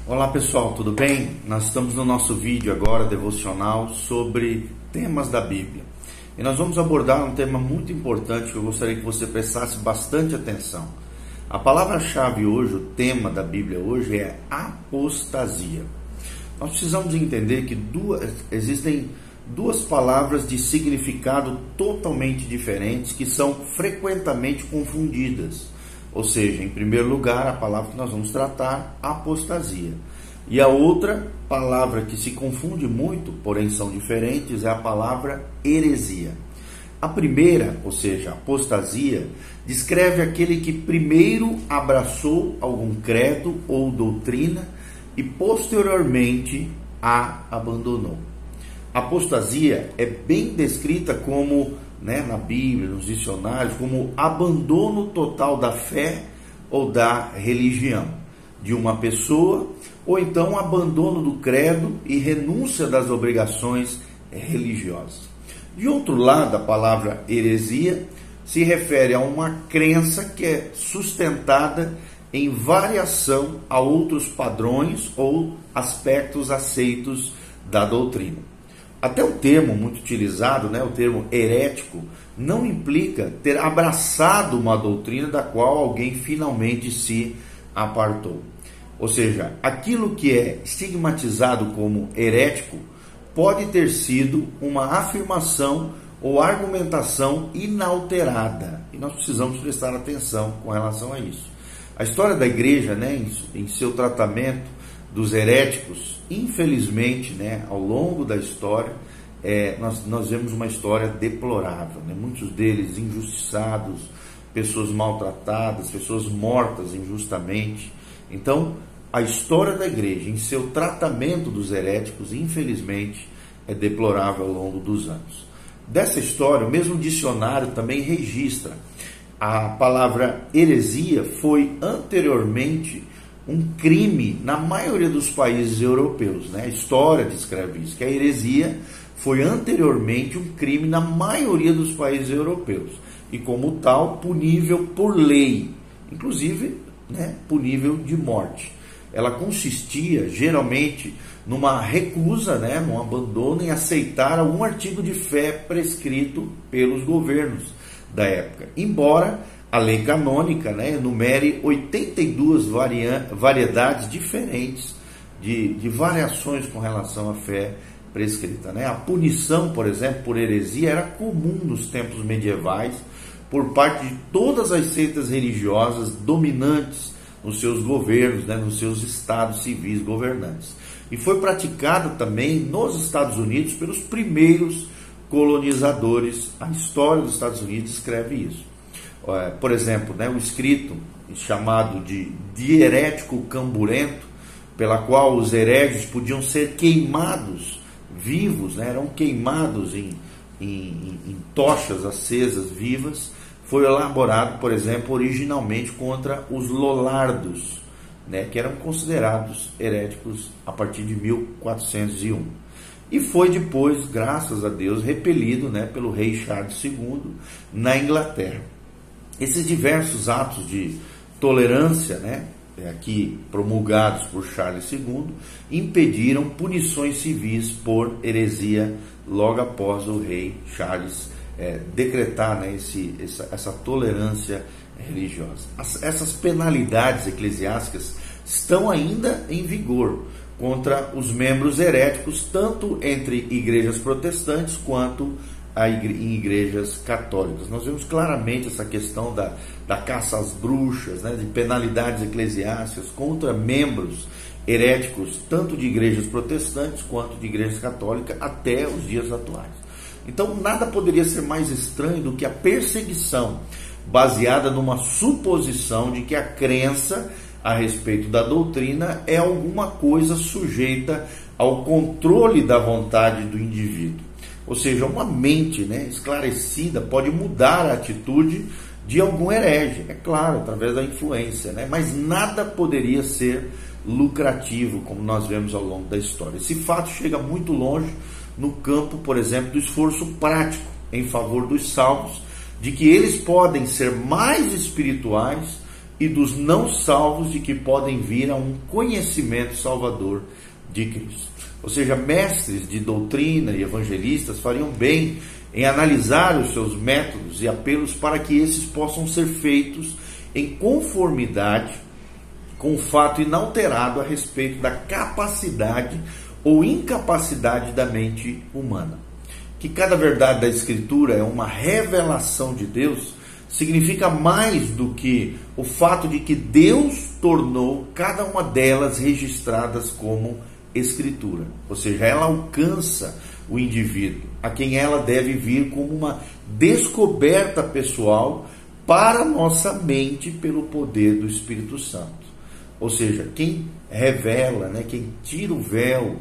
Olá pessoal, tudo bem? Nós estamos no nosso vídeo agora devocional sobre temas da Bíblia. E nós vamos abordar um tema muito importante que eu gostaria que você prestasse bastante atenção. A palavra-chave hoje, o tema da Bíblia hoje é apostasia. Nós precisamos entender que existem duas palavras de significado totalmente diferentes que são frequentemente confundidas. Ou seja, em primeiro lugar, a palavra que nós vamos tratar, apostasia. E a outra palavra que se confunde muito, porém são diferentes, é a palavra heresia. A primeira, ou seja, apostasia, descreve aquele que primeiro abraçou algum credo ou doutrina e posteriormente a abandonou. A apostasia é bem descrita como, na Bíblia, nos dicionários, como abandono total da fé ou da religião de uma pessoa, ou então abandono do credo e renúncia das obrigações religiosas. De outro lado, a palavra heresia se refere a uma crença que é sustentada em variação a outros padrões ou aspectos aceitos da doutrina. Até o termo muito utilizado, o termo herético, não implica ter abraçado uma doutrina da qual alguém finalmente se apartou. Ou seja, aquilo que é estigmatizado como herético pode ter sido uma afirmação ou argumentação inalterada. E nós precisamos prestar atenção com relação a isso. A história da igreja, em seu tratamento dos heréticos, infelizmente, ao longo da história, nós vemos uma história deplorável, muitos deles injustiçados, pessoas maltratadas, pessoas mortas injustamente. Então, a história da igreja, em seu tratamento dos heréticos, infelizmente, é deplorável ao longo dos anos. Dessa história, o mesmo dicionário também registra a palavra heresia foi anteriormente um crime na maioria dos países europeus. A história descreve isso, que a heresia foi anteriormente um crime na maioria dos países europeus e, como tal, punível por lei, inclusive punível de morte. Ela consistia geralmente numa recusa, num abandono em aceitar algum artigo de fé prescrito pelos governos da época, embora a lei canônica enumere 82 variedades diferentes de variações com relação à fé prescrita. A punição, por exemplo, por heresia era comum nos tempos medievais por parte de todas as seitas religiosas dominantes nos seus governos, nos seus estados civis governantes. E foi praticada também nos Estados Unidos pelos primeiros colonizadores. A história dos Estados Unidos escreve isso. Por exemplo, o escrito chamado de herético camburento, pela qual os hereges podiam ser queimados vivos, eram queimados em tochas acesas vivas, foi elaborado, por exemplo, originalmente contra os lollardos, que eram considerados heréticos a partir de 1401. E foi depois, graças a Deus, repelido pelo rei Charles II na Inglaterra. Esses diversos atos de tolerância, aqui promulgados por Charles II, impediram punições civis por heresia logo após o rei Charles decretar essa tolerância religiosa. Essas penalidades eclesiásticas estão ainda em vigor contra os membros heréticos, tanto entre igrejas protestantes quanto em igrejas católicas. Nós vemos claramente essa questão da caça às bruxas, de penalidades eclesiásticas contra membros heréticos, tanto de igrejas protestantes quanto de igrejas católicas, até os dias atuais. Então, nada poderia ser mais estranho do que a perseguição baseada numa suposição de que a crença a respeito da doutrina é alguma coisa sujeita ao controle da vontade do indivíduo. Ou seja, uma mente esclarecida pode mudar a atitude de algum herege, é claro, através da influência, mas nada poderia ser lucrativo, como nós vemos ao longo da história. Esse fato chega muito longe no campo, por exemplo, do esforço prático em favor dos salvos, de que eles podem ser mais espirituais e dos não salvos de que podem vir a um conhecimento salvador de Cristo. Ou seja, mestres de doutrina e evangelistas fariam bem em analisar os seus métodos e apelos para que esses possam ser feitos em conformidade com o fato inalterado a respeito da capacidade ou incapacidade da mente humana. Que cada verdade da Escritura é uma revelação de Deus significa mais do que o fato de que Deus tornou cada uma delas registradas como Escritura. Ou seja, ela alcança o indivíduo, a quem ela deve vir como uma descoberta pessoal para a nossa mente pelo poder do Espírito Santo. Ou seja, quem revela, quem tira o véu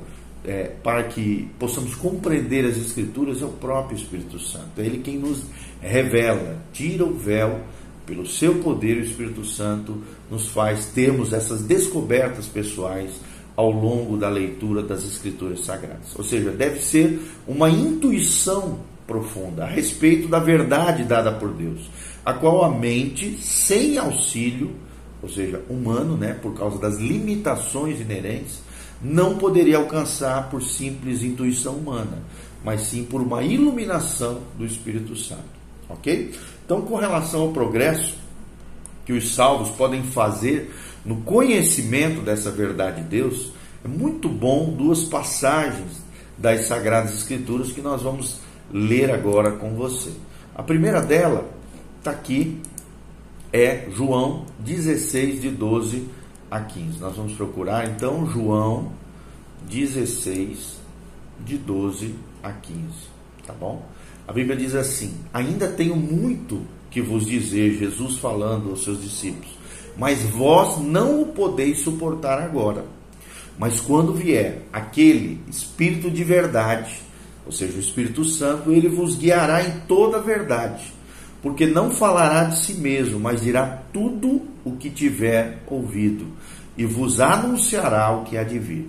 para que possamos compreender as Escrituras é o próprio Espírito Santo. É Ele quem nos revela, tira o véu, pelo seu poder. O Espírito Santo nos faz termos essas descobertas pessoais ao longo da leitura das Escrituras Sagradas. Ou seja, deve ser uma intuição profunda a respeito da verdade dada por Deus, a qual a mente, sem auxílio, ou seja, humano, por causa das limitações inerentes, não poderia alcançar por simples intuição humana, mas sim por uma iluminação do Espírito Santo. Ok? Então, com relação ao progresso que os salvos podem fazer no conhecimento dessa verdade de Deus, é muito bom duas passagens das Sagradas Escrituras que nós vamos ler agora com você. A primeira dela está aqui, é João 16, de 12 a 15. Nós vamos procurar então João 16, de 12 a 15. Tá bom? A Bíblia diz assim: ainda tenho muito que vos dizer, Jesus falando aos seus discípulos, mas vós não o podeis suportar agora. Mas quando vier aquele Espírito de verdade, ou seja, o Espírito Santo, ele vos guiará em toda a verdade, porque não falará de si mesmo, mas dirá tudo o que tiver ouvido, e vos anunciará o que há de vir.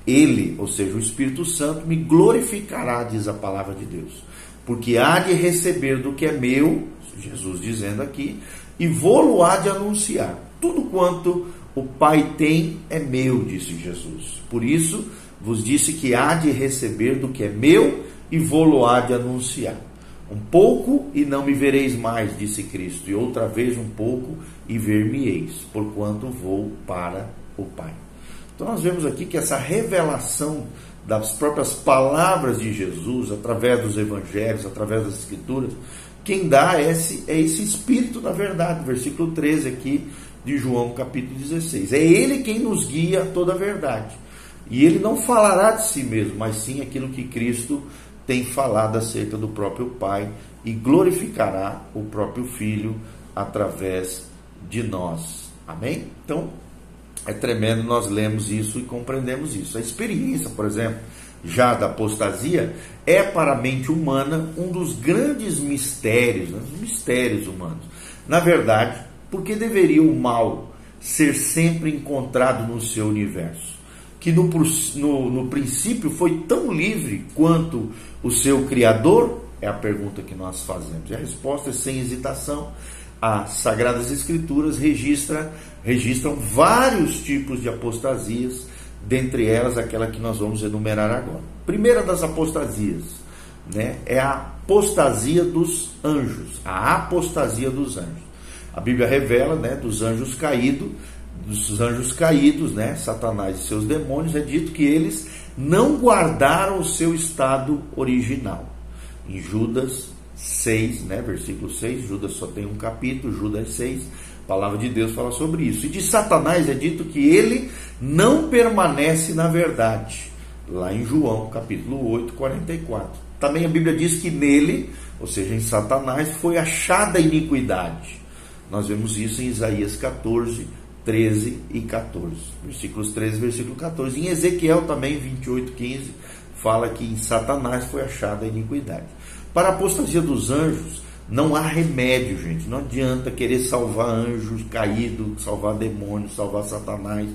Ele, ou seja, o Espírito Santo, me glorificará, diz a palavra de Deus, porque há de receber do que é meu, Jesus dizendo aqui, e vou-lo há de anunciar. Tudo quanto o Pai tem é meu, disse Jesus. Por isso vos disse que há de receber do que é meu e vou-lo há de anunciar. Um pouco e não me vereis mais, disse Cristo, e outra vez um pouco e ver-me-eis, porquanto vou para o Pai. Então nós vemos aqui que essa revelação das próprias palavras de Jesus, através dos evangelhos, através das Escrituras, quem dá é esse Espírito da verdade, versículo 13 aqui de João capítulo 16. É Ele quem nos guia a toda a verdade. E Ele não falará de si mesmo, mas sim aquilo que Cristo tem falado acerca do próprio Pai, e glorificará o próprio Filho através de nós. Amém? Então, é tremendo, nós lemos isso e compreendemos isso. A experiência, por exemplo, já da apostasia, é para a mente humana um dos grandes mistérios, os mistérios humanos. Na verdade, porque deveria o mal ser sempre encontrado no seu universo, que no princípio foi tão livre quanto o seu Criador? É a pergunta que nós fazemos. E a resposta é sem hesitação. As Sagradas Escrituras registram vários tipos de apostasias, dentre elas aquela que nós vamos enumerar agora. Primeira das apostasias, é a apostasia dos anjos, a apostasia dos anjos. A Bíblia revela, dos anjos caídos, Satanás e seus demônios, é dito que eles não guardaram o seu estado original. Em Judas 6, versículo 6, Judas só tem um capítulo, Judas 6, a palavra de Deus fala sobre isso. E de Satanás é dito que ele não permanece na verdade, lá em João capítulo 8, 44. Também a Bíblia diz que nele, ou seja, em Satanás, foi achada a iniquidade. Nós vemos isso em Isaías 14, 13 e 14. Versículos 13 e versículo 14. Em Ezequiel também, 28, 15, fala que em Satanás foi achada a iniquidade. Para a apostasia dos anjos, não há remédio, gente. Não adianta querer salvar anjos caídos, salvar demônios, salvar Satanás,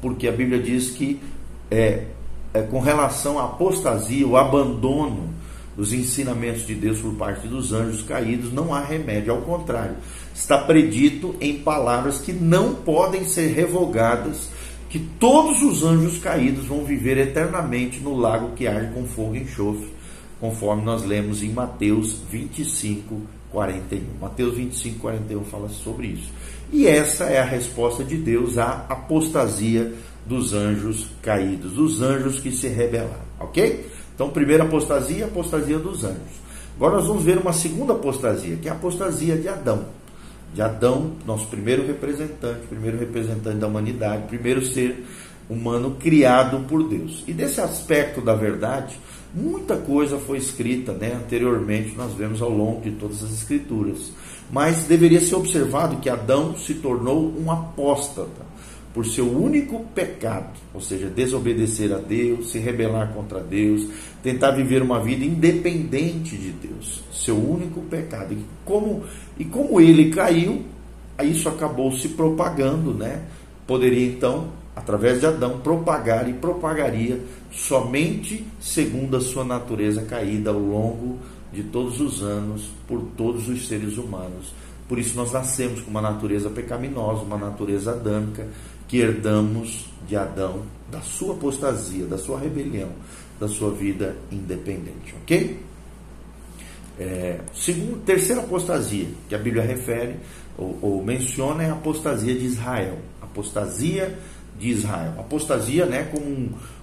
porque a Bíblia diz que com relação à apostasia, o abandono os ensinamentos de Deus por parte dos anjos caídos, não há remédio, ao contrário, está predito em palavras que não podem ser revogadas, que todos os anjos caídos vão viver eternamente no lago que arde com fogo e enxofre, conforme nós lemos em Mateus 25, 41. Mateus 25, 41 fala sobre isso. E essa é a resposta de Deus à apostasia dos anjos caídos, dos anjos que se rebelaram, ok? Então, primeira apostasia, a apostasia dos anjos. Agora nós vamos ver uma segunda apostasia, que é a apostasia de Adão. De Adão, nosso primeiro representante da humanidade, primeiro ser humano criado por Deus. E desse aspecto da verdade, muita coisa foi escrita, anteriormente, nós vemos ao longo de todas as escrituras. Mas deveria ser observado que Adão se tornou um apóstata por seu único pecado, ou seja, desobedecer a Deus, se rebelar contra Deus, tentar viver uma vida independente de Deus, seu único pecado. E como ele caiu, isso acabou se propagando, Poderia então, através de Adão, propagar e propagaria somente segundo a sua natureza caída ao longo de todos os anos, por todos os seres humanos. Por isso nós nascemos com uma natureza pecaminosa, uma natureza adâmica, que herdamos de Adão, da sua apostasia, da sua rebelião, da sua vida independente, ok? Terceira apostasia que a Bíblia refere ou menciona é a apostasia de Israel. Apostasia de Israel. Apostasia,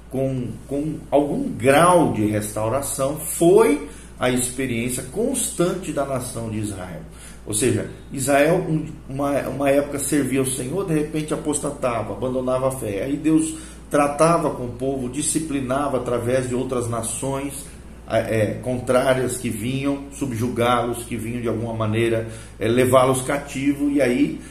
com algum grau de restauração, foi a experiência constante da nação de Israel. Ou seja, Israel, uma época servia ao Senhor, de repente apostatava, abandonava a fé. Aí Deus tratava com o povo, disciplinava através de outras nações contrárias que vinham subjugá-los, que vinham de alguma maneira levá-los cativo, e aí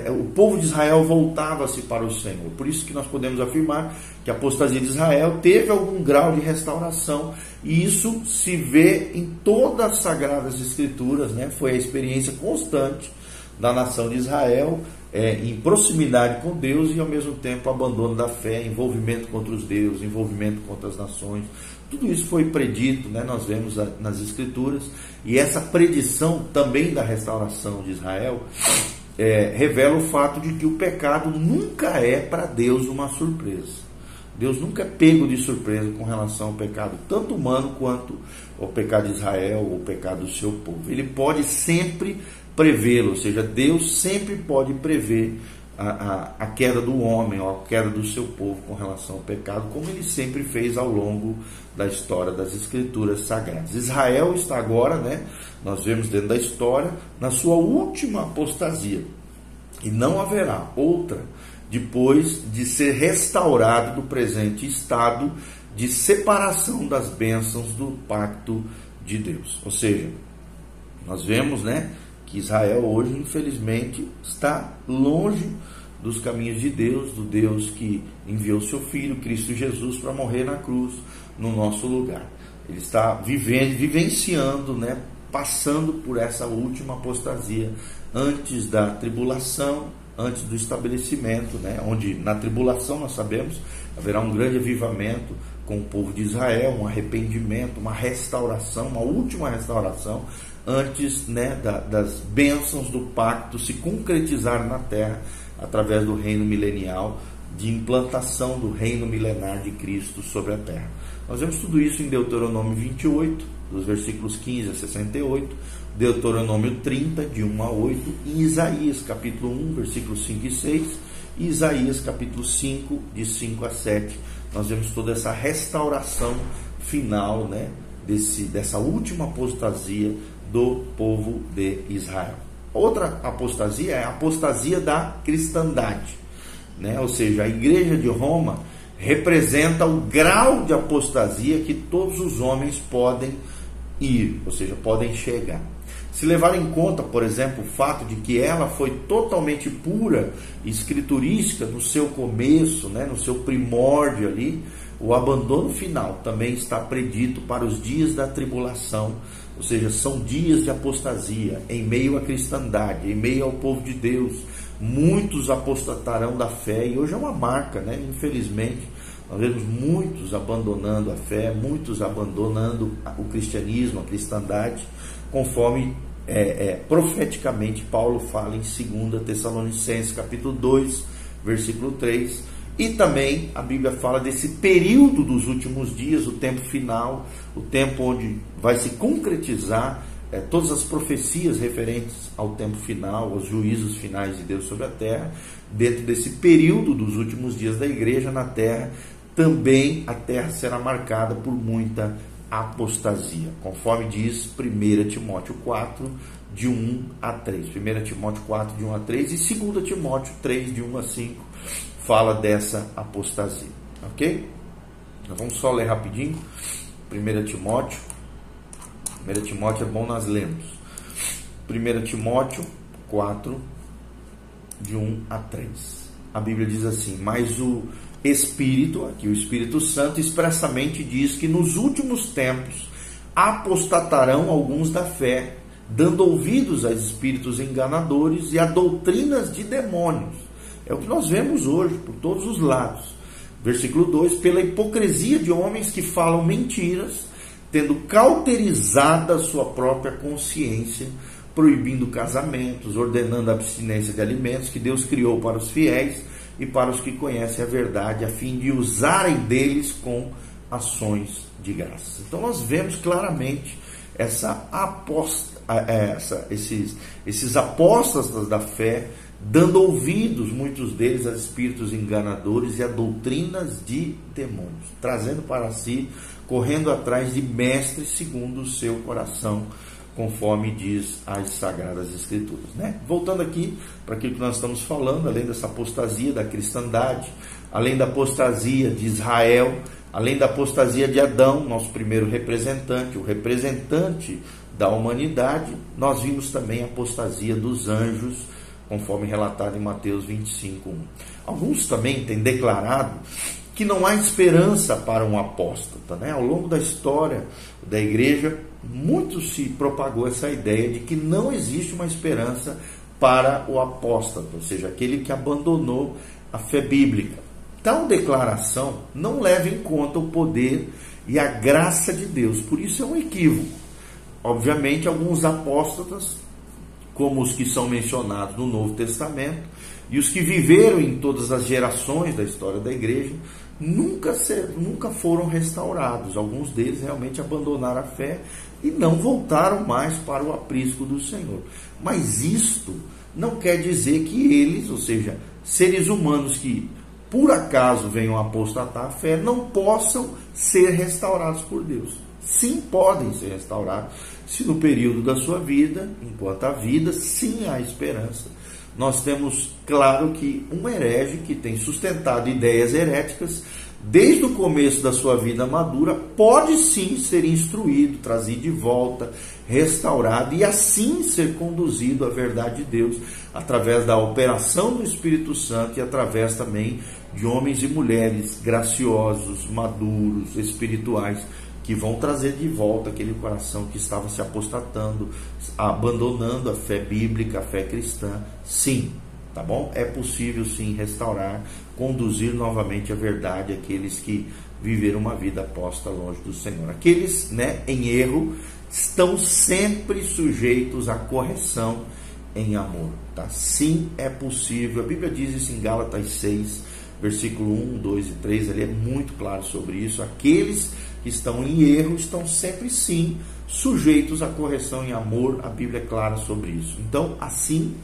o povo de Israel voltava-se para o Senhor. Por isso que nós podemos afirmar que a apostasia de Israel teve algum grau de restauração, e isso se vê em todas as Sagradas Escrituras, Foi a experiência constante da nação de Israel, em proximidade com Deus e ao mesmo tempo abandono da fé, envolvimento contra os deuses, envolvimento contra as nações. Tudo isso foi predito, nós vemos nas Escrituras, e essa predição também da restauração de Israel revela o fato de que o pecado nunca é para Deus uma surpresa. Deus nunca é pego de surpresa com relação ao pecado, tanto humano quanto ao pecado de Israel, ou o pecado do seu povo. Ele pode sempre prevê-lo, ou seja, Deus sempre pode prever a queda do homem, ou a queda do seu povo com relação ao pecado, como ele sempre fez ao longo da história das Escrituras Sagradas. Israel está agora, nós vemos dentro da história, na sua última apostasia, e não haverá outra depois de ser restaurado do presente estado de separação das bênçãos do pacto de Deus. Ou seja, nós vemos, que Israel hoje, infelizmente, está longe dos caminhos de Deus, do Deus que enviou seu Filho, Cristo Jesus, para morrer na cruz, no nosso lugar. Ele está vivenciando, passando por essa última apostasia, antes da tribulação, antes do estabelecimento, onde na tribulação, nós sabemos, haverá um grande avivamento com o povo de Israel, um arrependimento, uma restauração, uma última restauração, antes das bênçãos do pacto se concretizar na terra, através do reino milenial, de implantação do reino milenar de Cristo sobre a terra. Nós vemos tudo isso em Deuteronômio 28, dos versículos 15 a 68, Deuteronômio 30, de 1 a 8, e Isaías capítulo 1, versículos 5 e 6, e Isaías capítulo 5, de 5 a 7. Nós vemos toda essa restauração final, dessa última apostasia do povo de Israel. Outra apostasia é a apostasia da cristandade, ou seja, a igreja de Roma representa o grau de apostasia que todos os homens podem ir, ou seja, podem chegar. Se levar em conta, por exemplo, o fato de que ela foi totalmente pura, escriturística no seu começo, no seu primórdio ali, o abandono final também está predito para os dias da tribulação, ou seja, são dias de apostasia, em meio à cristandade, em meio ao povo de Deus. Muitos apostatarão da fé, e hoje é uma marca, infelizmente, Nós vemos muitos abandonando a fé, muitos abandonando o cristianismo, a cristandade, conforme profeticamente Paulo fala em 2 Tessalonicenses capítulo 2, versículo 3, e também a Bíblia fala desse período dos últimos dias, o tempo final, o tempo onde vai se concretizar todas as profecias referentes ao tempo final, aos juízos finais de Deus sobre a terra. Dentro desse período dos últimos dias da igreja na terra, também a terra será marcada por muita apostasia, conforme diz 1 Timóteo 4, de 1 a 3. 1 Timóteo 4, de 1 a 3 e 2 Timóteo 3, de 1 a 5, fala dessa apostasia, ok? Nós vamos só ler rapidinho. 1 Timóteo é bom nós lermos. 1 Timóteo 4, de 1 a 3. A Bíblia diz assim: mas o Espírito, aqui o Espírito Santo, expressamente diz que nos últimos tempos apostatarão alguns da fé, dando ouvidos a espíritos enganadores e a doutrinas de demônios. É o que nós vemos hoje, por todos os lados. Versículo 2: pela hipocrisia de homens que falam mentiras, tendo cauterizada a sua própria consciência, proibindo casamentos, ordenando a abstinência de alimentos que Deus criou para os fiéis e para os que conhecem a verdade, a fim de usarem deles com ações de graça. Então nós vemos claramente esses apóstatas da fé, dando ouvidos, muitos deles, a espíritos enganadores e a doutrinas de demônios, trazendo para si, correndo atrás de mestres segundo o seu coração, conforme diz as Sagradas Escrituras, né? Voltando aqui para aquilo que nós estamos falando, além dessa apostasia da cristandade, além da apostasia de Israel, além da apostasia de Adão, nosso primeiro representante, o representante da humanidade, nós vimos também a apostasia dos anjos, conforme relatado em Mateus 25, 1. Alguns também têm declarado que não há esperança para um apóstata, né? Ao longo da história da igreja, muito se propagou essa ideia de que não existe uma esperança para o apóstata, ou seja, aquele que abandonou a fé bíblica. Tal declaração não leva em conta o poder e a graça de Deus, por isso é um equívoco. Obviamente, alguns apóstatas, como os que são mencionados no Novo Testamento, e os que viveram em todas as gerações da história da igreja, nunca foram restaurados. Alguns deles realmente abandonaram a fé e não voltaram mais para o aprisco do Senhor. Mas isto não quer dizer que eles, ou seja, seres humanos que por acaso venham apostatar a fé, não possam ser restaurados por Deus. Sim, podem ser restaurados, se no período da sua vida, enquanto há vida, sim há esperança. Nós temos claro que um herege que tem sustentado ideias heréticas desde o começo da sua vida madura pode sim ser instruído, trazido de volta, restaurado e assim ser conduzido à verdade de Deus através da operação do Espírito Santo e através também de homens e mulheres graciosos, maduros, espirituais, que vão trazer de volta aquele coração que estava se apostatando, abandonando a fé bíblica, a fé cristã. Sim, tá bom? É possível sim restaurar, conduzir novamente a verdade aqueles que viveram uma vida posta longe do Senhor. Aqueles, né, em erro, estão sempre sujeitos à correção em amor, tá? Sim, é possível. A Bíblia diz isso em Gálatas 6, versículo 1, 2 e 3, ele é muito claro sobre isso. Aqueles que estão em erro estão sempre sim sujeitos à correção em amor. A Bíblia é clara sobre isso. Então, assim,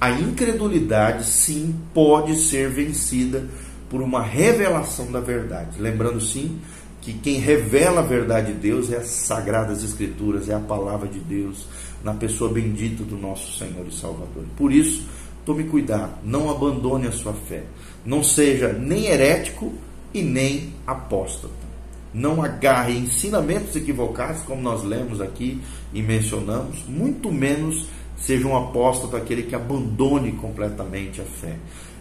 a incredulidade sim pode ser vencida por uma revelação da verdade. Lembrando sim que quem revela a verdade de Deus é as Sagradas Escrituras, é a palavra de Deus, na pessoa bendita do nosso Senhor e Salvador. Por isso, tome cuidado, não abandone a sua fé, não seja nem herético e nem apóstata. Não agarre ensinamentos equivocados, como nós lemos aqui e mencionamos, muito menos seja um apóstata, aquele que abandone completamente a fé.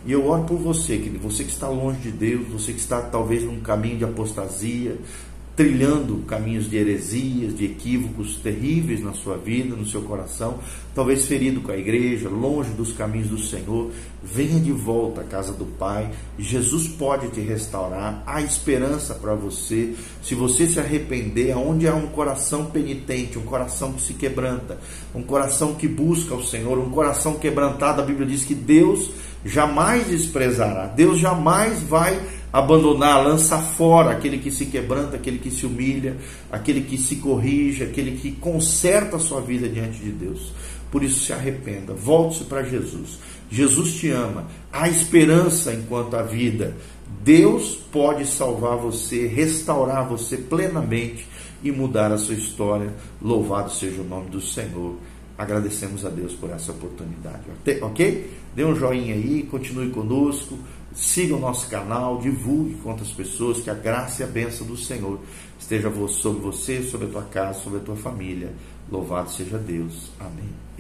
E eu oro por você que está longe de Deus, você que está talvez num caminho de apostasia, trilhando caminhos de heresias, de equívocos terríveis na sua vida, no seu coração, talvez ferido com a igreja, longe dos caminhos do Senhor, venha de volta à casa do Pai. Jesus pode te restaurar, há esperança para você. Se você se arrepender, aonde há um coração penitente, um coração que se quebranta, um coração que busca o Senhor, um coração quebrantado, a Bíblia diz que Deus jamais desprezará, Deus jamais vai abandonar, lançar fora aquele que se quebranta, aquele que se humilha, aquele que se corrige, aquele que conserta a sua vida diante de Deus. Por isso, se arrependa, volte-se para Jesus. Jesus te ama, há esperança enquanto há vida. Deus pode salvar você, restaurar você plenamente e mudar a sua história. Louvado seja o nome do Senhor. Agradecemos a Deus por essa oportunidade, ok? Dê um joinha aí, continue conosco, siga o nosso canal, divulgue com outras pessoas, que a graça e a bênção do Senhor esteja sobre você, sobre a tua casa, sobre a tua família. Louvado seja Deus. Amém.